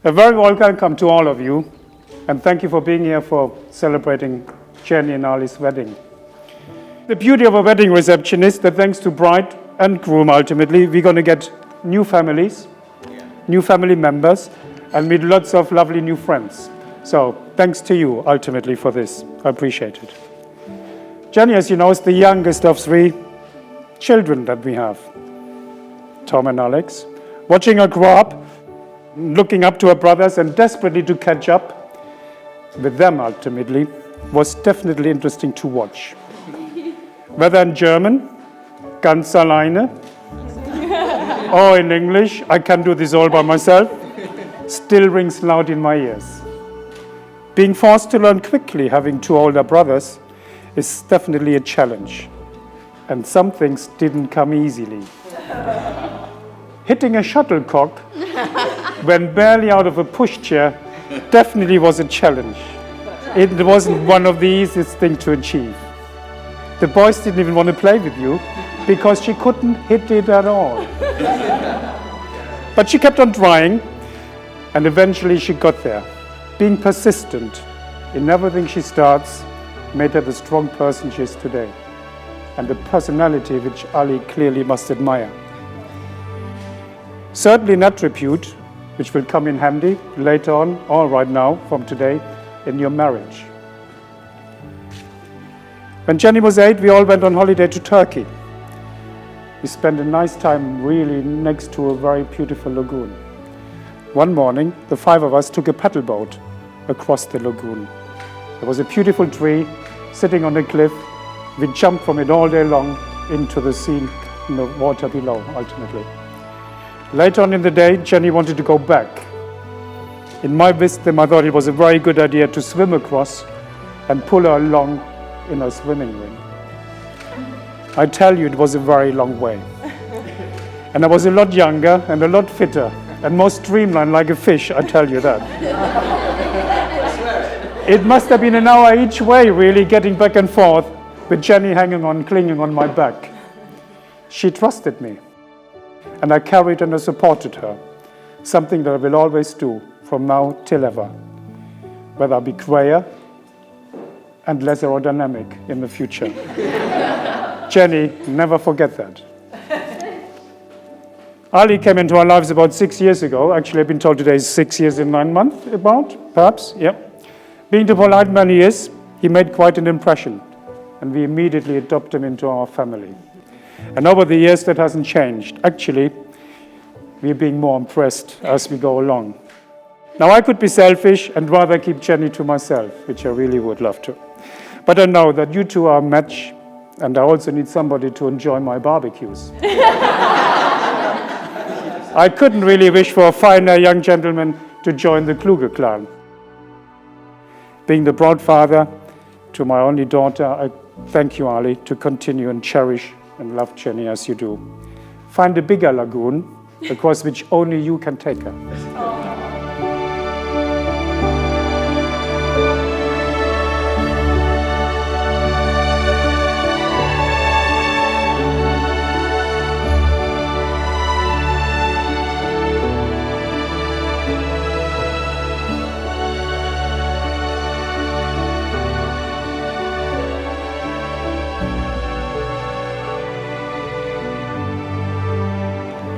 A very welcome to all of you, and thank you for being here for celebrating Jenny and Ali's wedding. The beauty of a wedding reception is that thanks to bride and groom, ultimately, we're going to get new families, new family members, and meet lots of lovely new friends. So thanks to you, ultimately, for this. I appreciate it. Jenny, as you know, is the youngest of 3 children that we have, Tom and Alex. Watching her grow up, looking up to her brothers and desperately to catch up with them ultimately was definitely interesting to watch. Whether in German, ganz alleine, or in English, I can do this all by myself, still rings loud in my ears. Being forced to learn quickly, having 2 older brothers, is definitely a challenge. And some things didn't come easily. Hitting a shuttlecock when barely out of a pushchair definitely was a challenge. It wasn't one of the easiest things to achieve. The boys didn't even want to play with you because she couldn't hit it at all. But she kept on trying, and eventually she got there. Being persistent in everything she starts made her the strong person she is today, and the personality which Ali clearly must admire. Certainly an attribute which will come in handy later on, or right now, from today, in your marriage. When Jenny was 8, we all went on holiday to Turkey. We spent a nice time really next to a very beautiful lagoon. One morning, the 5 of us took a paddle boat across the lagoon. There was a beautiful tree sitting on a cliff. We jumped from it all day long into the sea, in the water below, ultimately. Later on in the day, Jenny wanted to go back. In my wisdom, I thought it was a very good idea to swim across and pull her along in her swimming ring. I tell you, it was a very long way. And I was a lot younger and a lot fitter and more streamlined like a fish, I tell you that. It must have been an hour each way, really, getting back and forth with Jenny clinging on my back. She trusted me. And I carried and I supported her, something that I will always do from now till ever, whether I be grayer and less aerodynamic in the future. Jenny, never forget that. Ali came into our lives about 6 years ago. Actually, I've been told today is 6 years and 9 months, perhaps, yeah. Being the polite man he is, he made quite an impression, and we immediately adopted him into our family. And over the years, that hasn't changed. Actually, we're being more impressed as we go along. Now, I could be selfish and rather keep Jenny to myself, which I really would love to. But I know that you two are a match, and I also need somebody to enjoy my barbecues. I couldn't really wish for a finer young gentleman to join the Kluge clan. Being the proud father to my only daughter, I thank you, Ali, to continue and cherish and love Jenny as you do. Find a bigger lagoon across which only you can take her.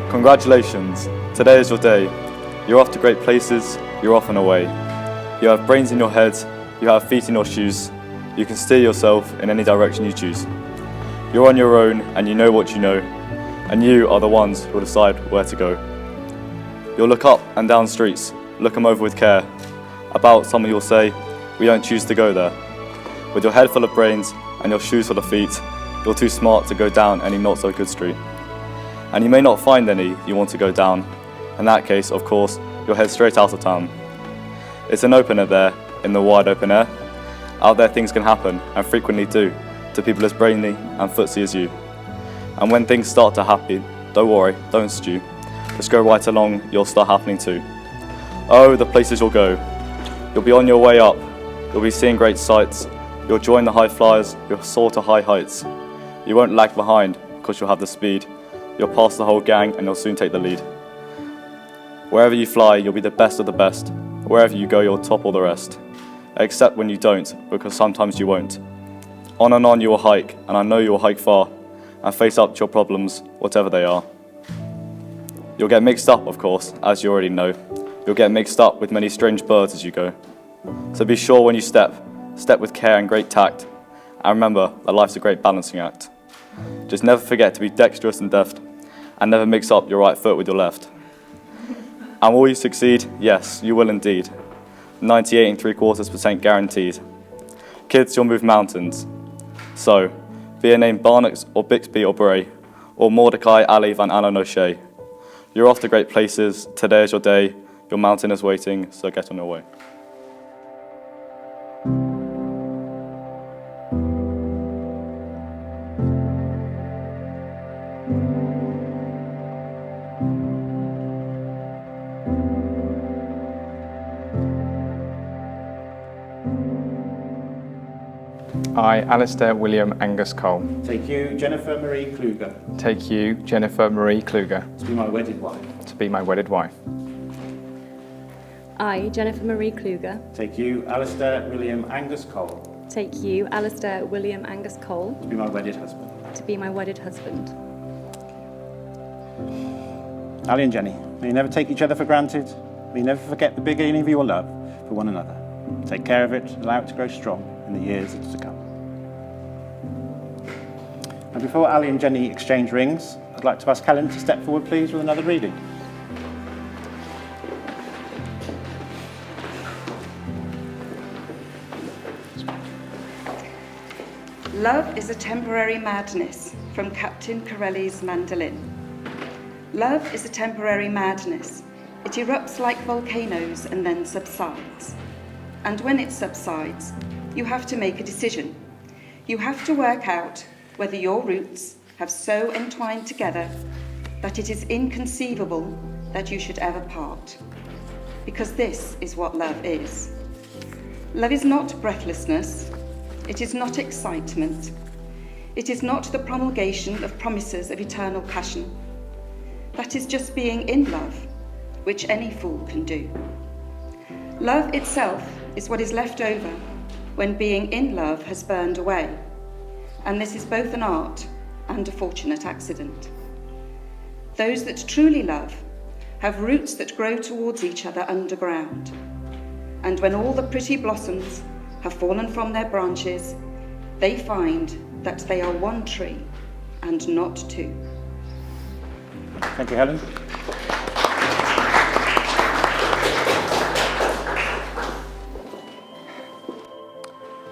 Congratulations, today is your day. You're off to great places, you're off and away. You have brains in your head, you have feet in your shoes. You can steer yourself in any direction you choose. You're on your own and you know what you know, and you are the ones who will decide where to go. You'll look up and down streets, look them over with care. About some you'll say, we don't choose to go there. With your head full of brains and your shoes full of feet, you're too smart to go down any not so good street. And you may not find any you want to go down. In that case, of course, you'll head straight out of town. It's an opener there, in the wide open air. Out there things can happen, and frequently do, to people as brainy and footsie as you. And when things start to happen, don't worry, don't stew. Just go right along, you'll start happening too. Oh, the places you'll go. You'll be on your way up, you'll be seeing great sights, you'll join the high flyers, you'll soar to high heights. You won't lag behind, because you'll have the speed. You'll pass the whole gang and you'll soon take the lead. Wherever you fly, you'll be the best of the best. Wherever you go, you'll top all the rest. Except when you don't, because sometimes you won't. On and on you will hike, and I know you will hike far, and face up to your problems, whatever they are. You'll get mixed up, of course, as you already know. You'll get mixed up with many strange birds as you go. So be sure when you step with care and great tact, and remember that life's a great balancing act. Just never forget to be dexterous and deft, and never mix up your right foot with your left. And will you succeed? Yes, you will indeed. 98.75% guaranteed. Kids, you'll move mountains. So, be it named Barnacks or Bixby or Bray, or Mordecai, Ali, Van Allen O'Shea. You're off to great places. Today is your day. Your mountain is waiting, so get on your way. I, Alistair William Angus Cole, Take you, Jennifer Marie Kluger, take you, Jennifer Marie Kluger, to be my wedded wife. to be my wedded wife. I, Jennifer Marie Kluger, Take you, Alistair William Angus Cole, take you, Alistair William Angus Cole, to be my wedded husband. to be my wedded husband. Ali and Jenny, may you never take each other for granted. May you never forget the beginning of your love for one another. Take care of it, allow it to grow strong in the years that's to come. And before Ali and Jenny exchange rings, I'd like to ask Helen to step forward, please, with another reading. Love is a temporary madness, from Captain Corelli's Mandolin. Love is a temporary madness. It erupts like volcanoes and then subsides. And when it subsides, you have to make a decision. You have to work out whether your roots have so entwined together that it is inconceivable that you should ever part. Because this is what love is. Love is not breathlessness. It is not excitement. It is not the promulgation of promises of eternal passion. That is just being in love, which any fool can do. Love itself is what is left over when being in love has burned away. And this is both an art and a fortunate accident. Those that truly love have roots that grow towards each other underground. And when all the pretty blossoms have fallen from their branches, they find that they are one tree and not two. Thank you, Helen.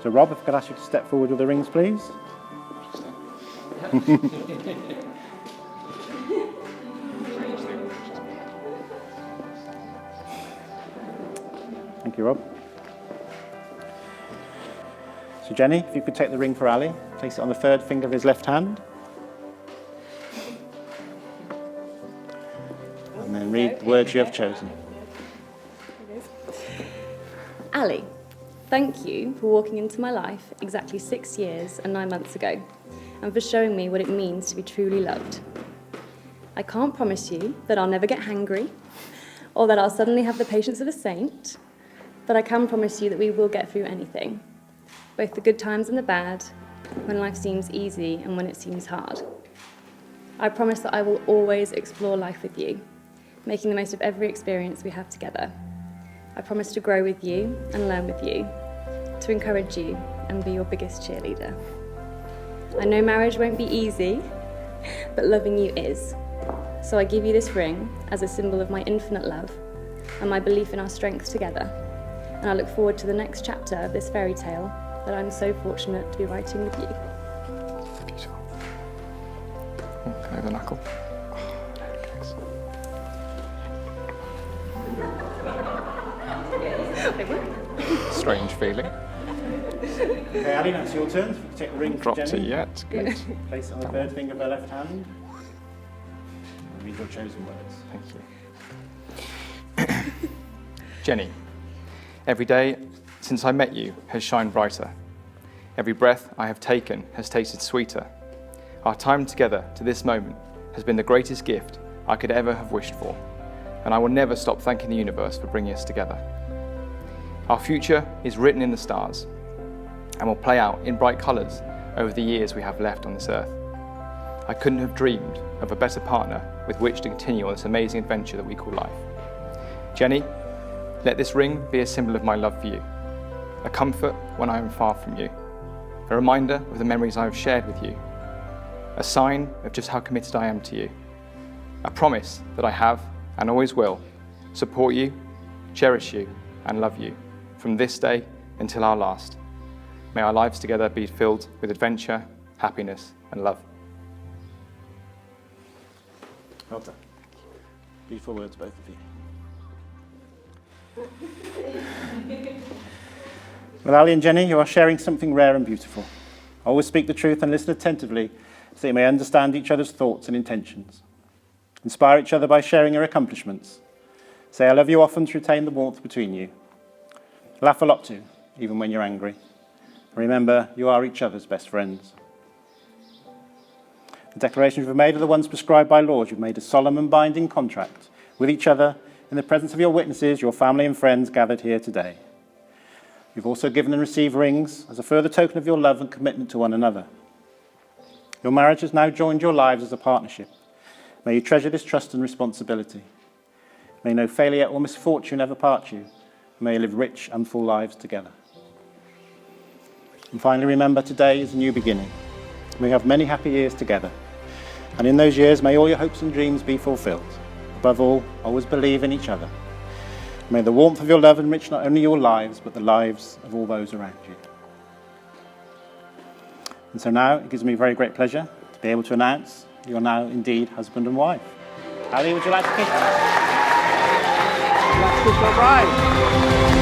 So, Rob, if I could ask you to step forward with the rings, please. Thank you, Rob. So, Jenny, if you could take the ring for Ali, place it on the third finger of his left hand. And then read the words you have chosen. Ali, thank you for walking into my life exactly 6 years and 9 months ago, and for showing me what it means to be truly loved. I can't promise you that I'll never get hangry, or that I'll suddenly have the patience of a saint, but I can promise you that we will get through anything, both the good times and the bad, when life seems easy and when it seems hard. I promise that I will always explore life with you, making the most of every experience we have together. I promise to grow with you and learn with you, to encourage you and be your biggest cheerleader. I know marriage won't be easy, but loving you is. So I give you this ring as a symbol of my infinite love and my belief in our strength together. And I look forward to the next chapter of this fairy tale that I'm so fortunate to be writing with you. Beautiful. Oh, can I have the knuckle? Strange feeling. Okay, Ali, now it's your turn. If you could take the ring for Dropped Jenny. it yet. Good. Place it on the third finger of her left hand. And read your chosen words. Thank you. Jenny, every day since I met you has shined brighter. Every breath I have taken has tasted sweeter. Our time together to this moment has been the greatest gift I could ever have wished for. and I will never stop thanking the universe for bringing us together. Our future is written in the stars and will play out in bright colours over the years we have left on this earth. I couldn't have dreamed of a better partner with which to continue on this amazing adventure that we call life. Jenny, let this ring be a symbol of my love for you, a comfort when I am far from you, a reminder of the memories I have shared with you, a sign of just how committed I am to you, a promise that I have and always will support you, cherish you and love you from this day until our last. May our lives together be filled with adventure, happiness and love. Well done. Beautiful words, both of you. Well, Ali and Jenny, you are sharing something rare and beautiful. Always speak the truth and listen attentively so you may understand each other's thoughts and intentions. Inspire each other by sharing your accomplishments. Say I love you often to retain the warmth between you. Laugh a lot too, even when you're angry. Remember, you are each other's best friends. The declarations you've made are the ones prescribed by law. You've made a solemn and binding contract with each other in the presence of your witnesses, your family and friends gathered here today. You've also given and received rings as a further token of your love and commitment to one another. Your marriage has now joined your lives as a partnership. May you treasure this trust and responsibility. May no failure or misfortune ever part you. And may you live rich and full lives together. And finally, remember today is a new beginning. May you have many happy years together. And in those years, may all your hopes and dreams be fulfilled. Above all, always believe in each other. May the warmth of your love enrich not only your lives, but the lives of all those around you. And so now, it gives me very great pleasure to be able to announce you are now indeed husband and wife. Ali, would you like to kiss? Let's kiss our bride.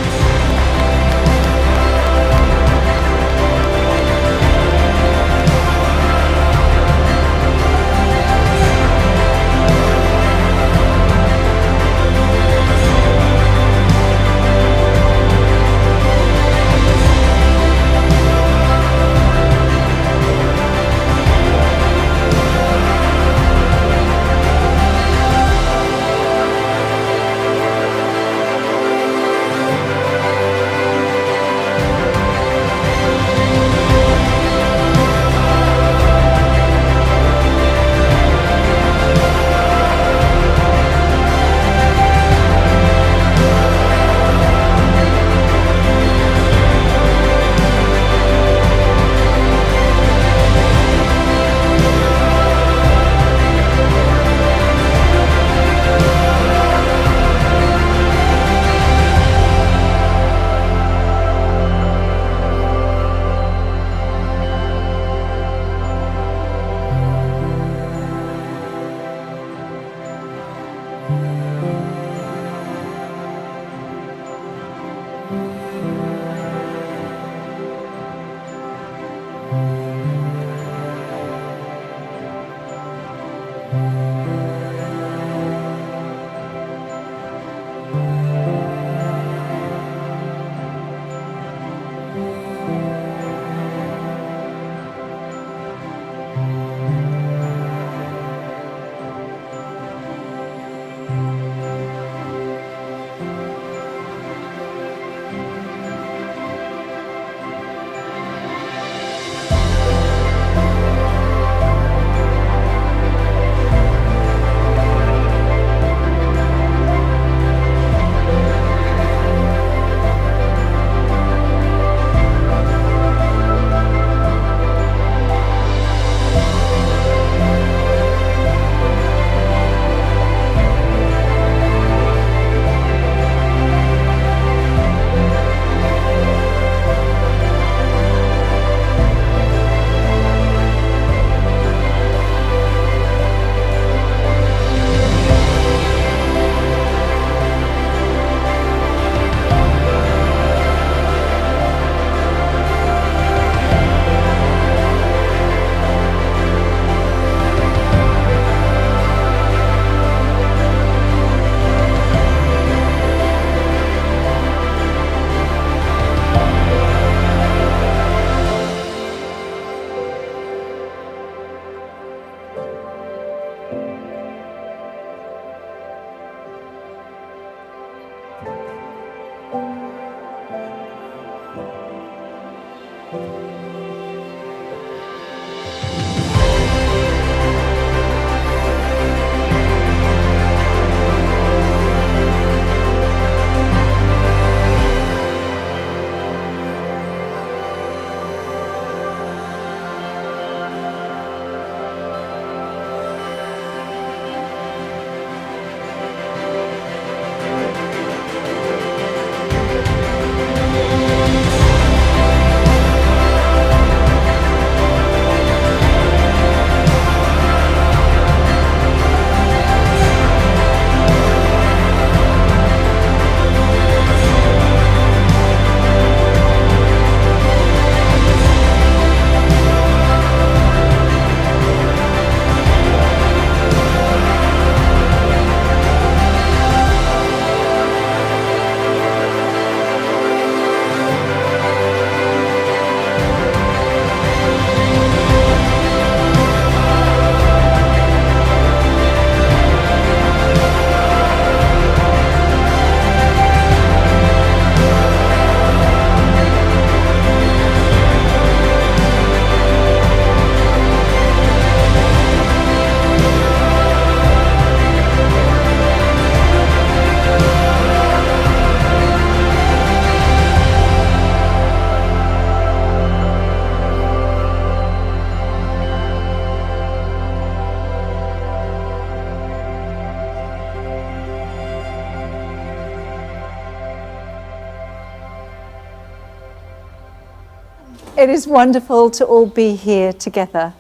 It is wonderful to all be here together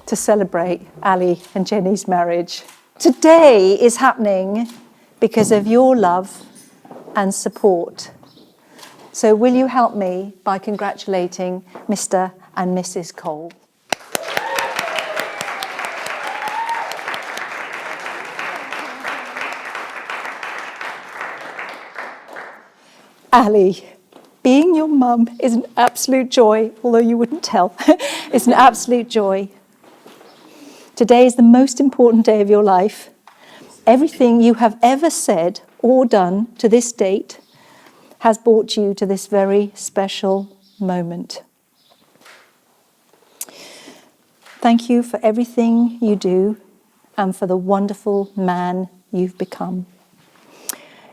to celebrate Ali and Jenny's marriage. Today is happening because of your love and support. So will you help me by congratulating Mr. and Mrs. Cole? Ali, being your mum is an absolute joy, although you wouldn't tell. It's an absolute joy. Today is the most important day of your life. Everything you have ever said or done to this date has brought you to this very special moment. Thank you for everything you do and for the wonderful man you've become.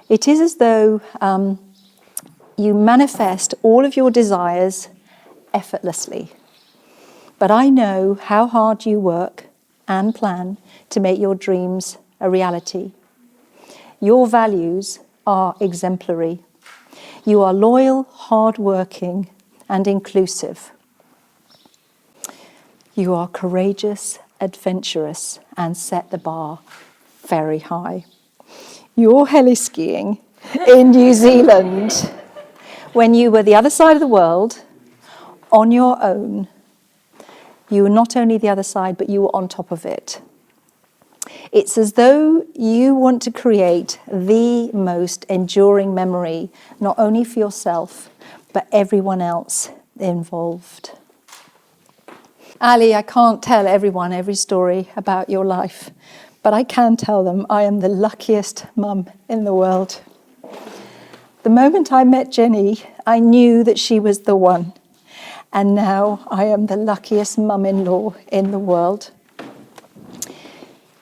It is as though you manifest all of your desires effortlessly. But I know how hard you work and plan to make your dreams a reality. Your values are exemplary. You are loyal, hard-working, and inclusive. You are courageous, adventurous, and set the bar very high. You're heli-skiing in New Zealand when you were the other side of the world on your own. You were not only the other side, but you were on top of it. It's as though you want to create the most enduring memory, not only for yourself, but everyone else involved. Ali, I can't tell everyone every story about your life, but I can tell them I am the luckiest mum in the world. The moment I met Jenny, I knew that she was the one. And now I am the luckiest mum-in-law in the world.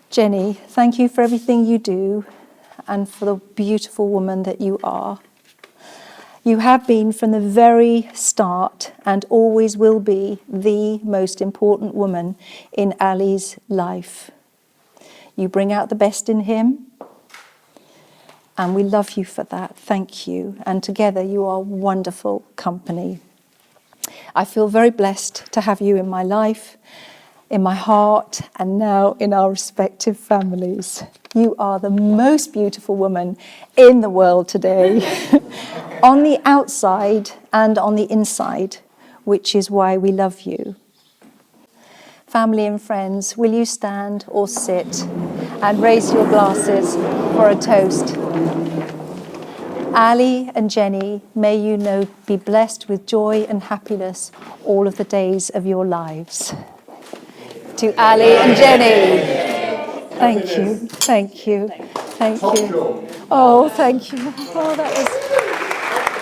Jenny, thank you for everything you do and for the beautiful woman that you are. You have been from the very start and always will be the most important woman in Ali's life. You bring out the best in him, and we love you for that. Thank you. And together you are wonderful company. I feel very blessed to have you in my life, in my heart, and now in our respective families. You are the most beautiful woman in the world today, on the outside and on the inside, which is why we love you. Family and friends, will you stand or sit and raise your glasses for a toast? Ali and Jenny, may you be blessed with joy and happiness all of the days of your lives. To Ali and Jenny, thank you, thank you, thank you. Oh, thank you. Oh, that was...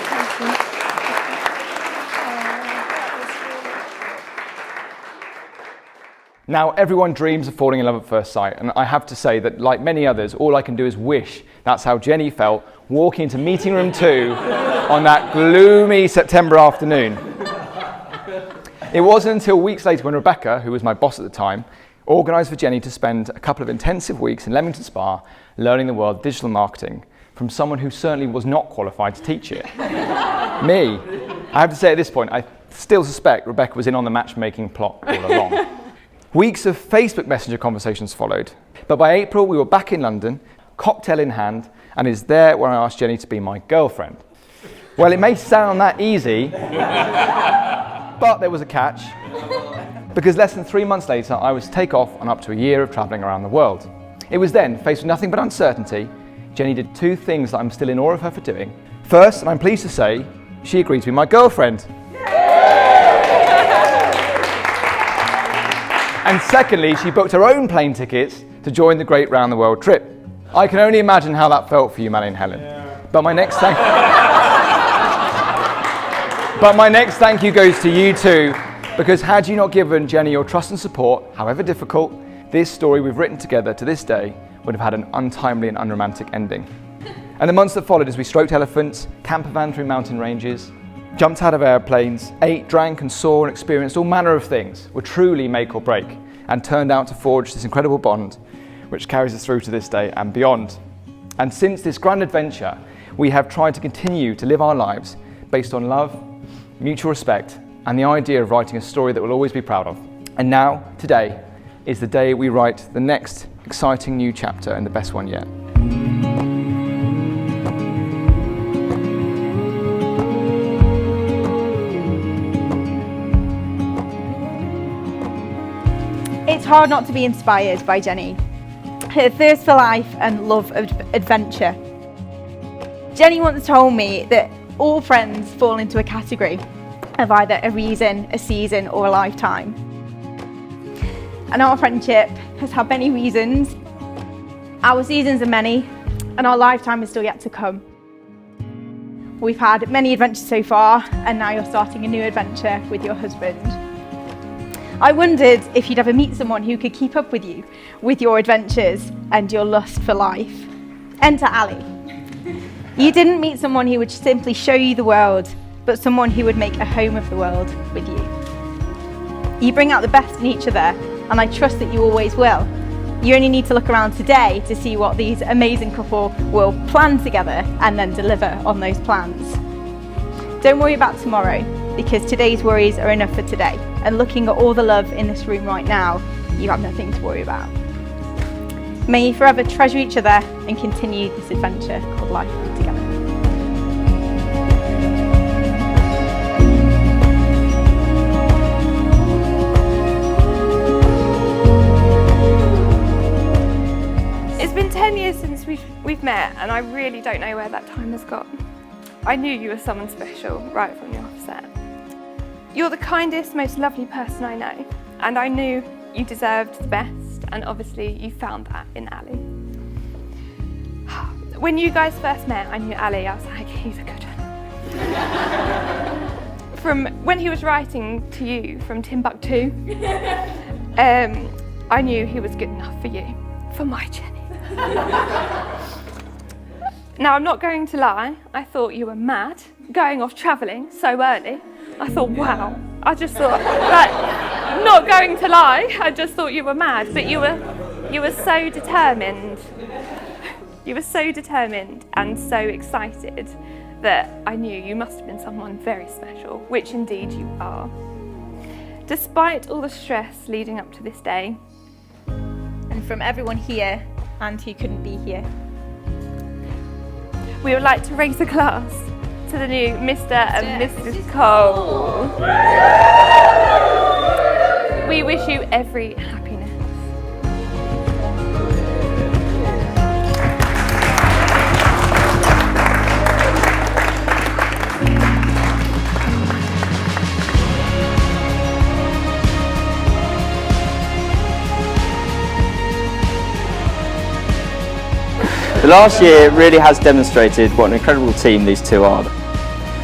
Thank you. Now, everyone dreams of falling in love at first sight, and I have to say that, like many others, all I can do is wish that's how Jenny felt walking into meeting room 2 on that gloomy September afternoon. It wasn't until weeks later when Rebecca, who was my boss at the time, organised for Jenny to spend a couple of intensive weeks in Leamington Spa learning the world of digital marketing from someone who certainly was not qualified to teach it. Me. I have to say at this point, I still suspect Rebecca was in on the matchmaking plot all along. Weeks of Facebook Messenger conversations followed, but by April we were back in London, cocktail in hand, and is there where I asked Jenny to be my girlfriend. Well, it may sound that easy, but there was a catch, because less than 3 months later I was to take off on up to a year of travelling around the world. It was then, faced with nothing but uncertainty, Jenny did 2 things that I'm still in awe of her for doing. First, and I'm pleased to say, she agreed to be my girlfriend. And secondly, she booked her own plane tickets to join the great round the world trip. I can only imagine how that felt for you, Manny and Helen. But my next thank you goes to you too, because had you not given Jenny your trust and support, however difficult, this story we've written together to this day would have had an untimely and unromantic ending. And the months that followed as we stroked elephants, camper van through mountain ranges, jumped out of airplanes, ate, drank and saw and experienced all manner of things were truly make or break and turned out to forge this incredible bond which carries us through to this day and beyond. And since this grand adventure, we have tried to continue to live our lives based on love, mutual respect and the idea of writing a story that we'll always be proud of. And now, today, is the day we write the next exciting new chapter and the best one yet. It's hard not to be inspired by Jenny. Her thirst for life and love of adventure. Jenny once told me that all friends fall into a category of either a reason, a season, or a lifetime. And our friendship has had many reasons. Our seasons are many, and our lifetime is still yet to come. We've had many adventures so far, and now you're starting a new adventure with your husband. I wondered if you'd ever meet someone who could keep up with you, with your adventures and your lust for life. Enter Ali. You didn't meet someone who would simply show you the world, but someone who would make a home of the world with you. You bring out the best in each other, and I trust that you always will. You only need to look around today to see what these amazing couple will plan together and then deliver on those plans. Don't worry about tomorrow, because today's worries are enough for today. And looking at all the love in this room right now, you have nothing to worry about. May you forever treasure each other and continue this adventure called life together. It's been 10 years since we've met, and I really don't know where that time has gone. I knew you were someone special right from the offset. You're the kindest, most lovely person I know, and I knew you deserved the best, and obviously you found that in Ali. When you guys first met, I knew Ali. I was like, he's a good one. From when he was writing to you from Timbuktu, I knew he was good enough for you, for my Jenny. Now, I'm not going to lie, I thought you were mad, going off travelling so early. I thought, wow. I just thought, like, not going to lie, I just thought you were mad, but you were so determined. You were so determined and so excited that I knew you must have been someone very special, which indeed you are. Despite all the stress leading up to this day, And from everyone here and who couldn't be here, we would like to raise a glass to the new Mr. and Mrs. Cole. We wish you every happiness. The last year really has demonstrated what an incredible team these two are.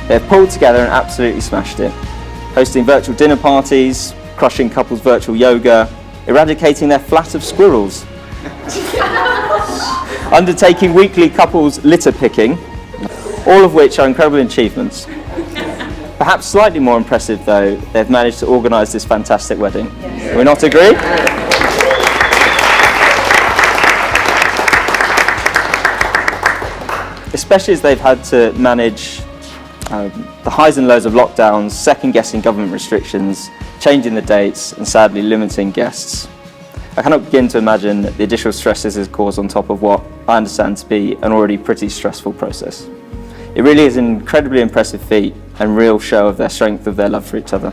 They've pulled together and absolutely smashed it, hosting virtual dinner parties, crushing couples' virtual yoga, eradicating their flat of squirrels, undertaking weekly couples litter picking, all of which are incredible achievements. Perhaps slightly more impressive though, they've managed to organise this fantastic wedding. Yes. Do we not agree? Especially as they've had to manage the highs and lows of lockdowns, second-guessing government restrictions, changing the dates, and sadly limiting guests. I cannot begin to imagine the additional stress this has caused on top of what I understand to be an already pretty stressful process. It really is an incredibly impressive feat and real show of their strength of their love for each other.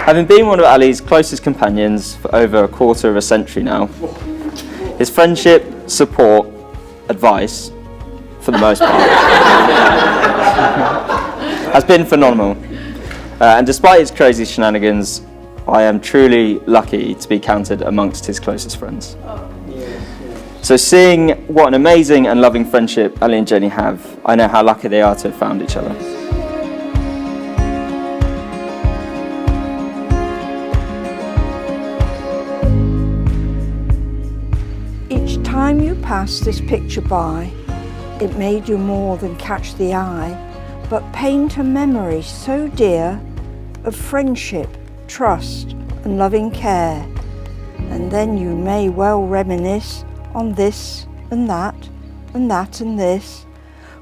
Having been one of Ali's closest companions for over a quarter of a century now, his friendship, support, advice, for the most part, has been phenomenal. And despite his crazy shenanigans, I am truly lucky to be counted amongst his closest friends. So seeing what an amazing and loving friendship Ali and Jenny have, I know how lucky they are to have found each other. Each time you passed this picture by, it made you more than catch the eye, but paint a memory so dear of friendship, trust and loving care. And then you may well reminisce on this and that, and that and this.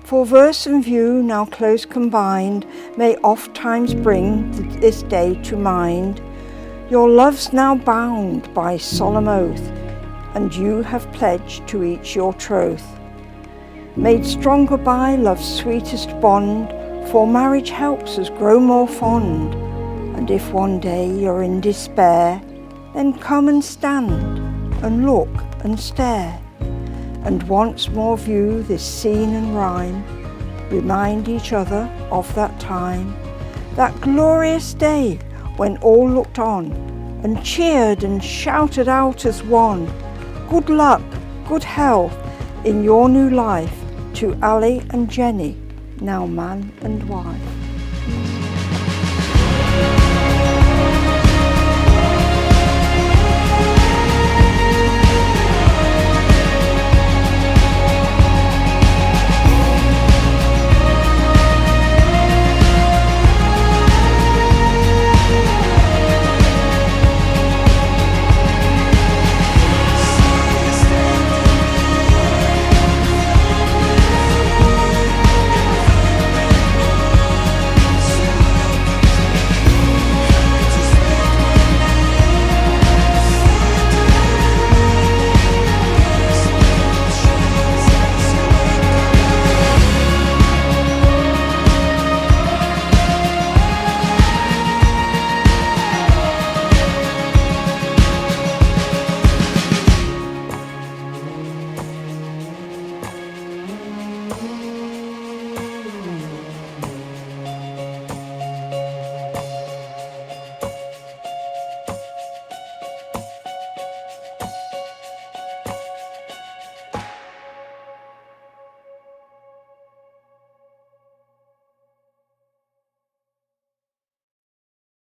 For verse and view, now close combined, may oft times bring this day to mind. Your love's now bound by solemn oath, and you have pledged to each your troth. Made stronger by love's sweetest bond, for marriage helps us grow more fond. And if one day you're in despair, then come and stand, and look and stare, and once more view this scene and rhyme. Remind each other of that time, that glorious day when all looked on, and cheered and shouted out as one. Good luck, good health in your new life, to Ali and Jenny, now man and wife.